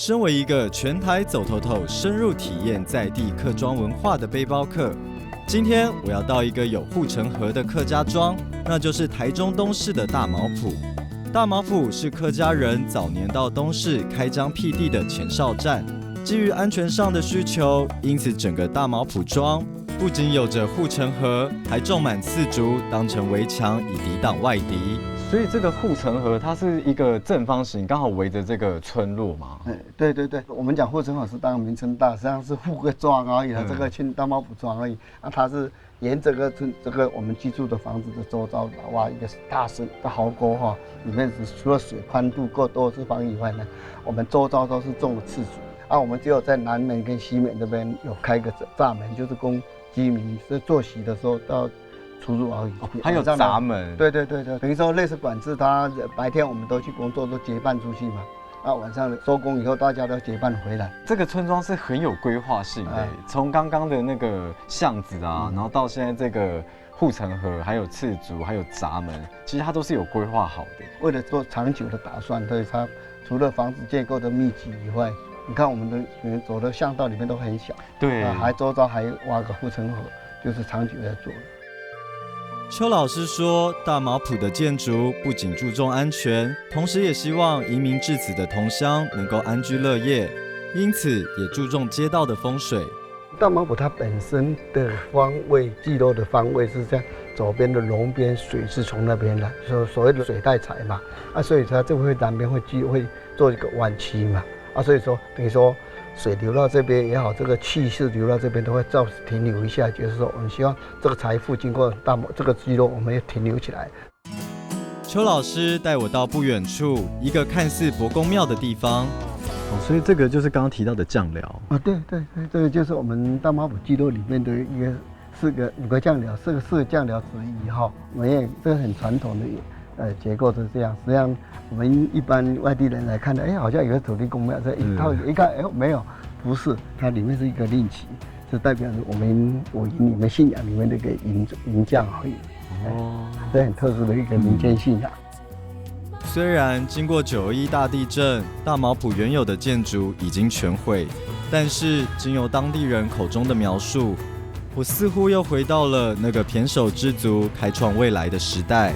身为一个全台走透透、深入体验在地客庄文化的背包客，今天我要到一个有护城河的客家庄，那就是台中东市的大茅埔。大茅埔是客家人早年到东市开疆辟地的前哨站。基于安全上的需求，因此整个大茅埔庄不仅有着护城河，还种满刺竹当成围墙，以抵挡外敌。所以这个护城河它是一个正方形，刚好围着这个村落嘛。对，我们讲护城河是当名称大，实际上是护个庄而已了，这个去大茅埔庄而已。它是沿这个我们居住的房子的周遭挖一个大深的壕沟哈，里面除了水宽度够多是方以外呢，我们周遭都是种了刺竹。我们只有在南门跟西门这边有开个闸门，就是供居民是作息的时候到出入而已。还有闸门。对，等于说类似管制，他白天我们都去工作，都结伴出去嘛。晚上收工以后，大家都结伴回来。这个村庄是很有规划性的，从刚刚的那个巷子然后到现在这个护城河，还有刺竹，还有闸门，其实它都是有规划好的。为了做长久的打算，所以它除了房子结构的密集以外，你看我们的走的巷道里面都很小，对，还周遭还挖个护城河，就是长久在做的。邱老师说，大茅埔的建筑不仅注重安全，同时也希望移民至此的同乡能够安居乐业，因此也注重街道的风水。大茅埔它本身的方位，聚落的方位是这样，左边的龙边水是从那边来，所谓的水带财嘛，所以它这会南边会做一个弯曲嘛。所以说等于说水流到这边也好，这个气势流到这边都会停留一下，就是说我们希望这个财富经过这个聚落，我们也停留起来。邱老师带我到不远处一个看似伯公庙的地方。所以这个就是刚刚提到的酱寮。对，这个就是我们大茅埔聚落里面的5个酱寮，4个酱寮之一哈。我们也这个很传统的。结构是这样，实际上我们一般外地人来看的，好像有个土地公庙，这一套一看，没有，不是，它里面是一个令旗，是代表我们你们信仰里面的一个银匠而已。这很特殊的一个民间信仰。虽然经过921大地震，大茅埔原有的建筑已经全毁，但是经由当地人口中的描述，我似乎又回到了那个胼手知足、开创未来的时代。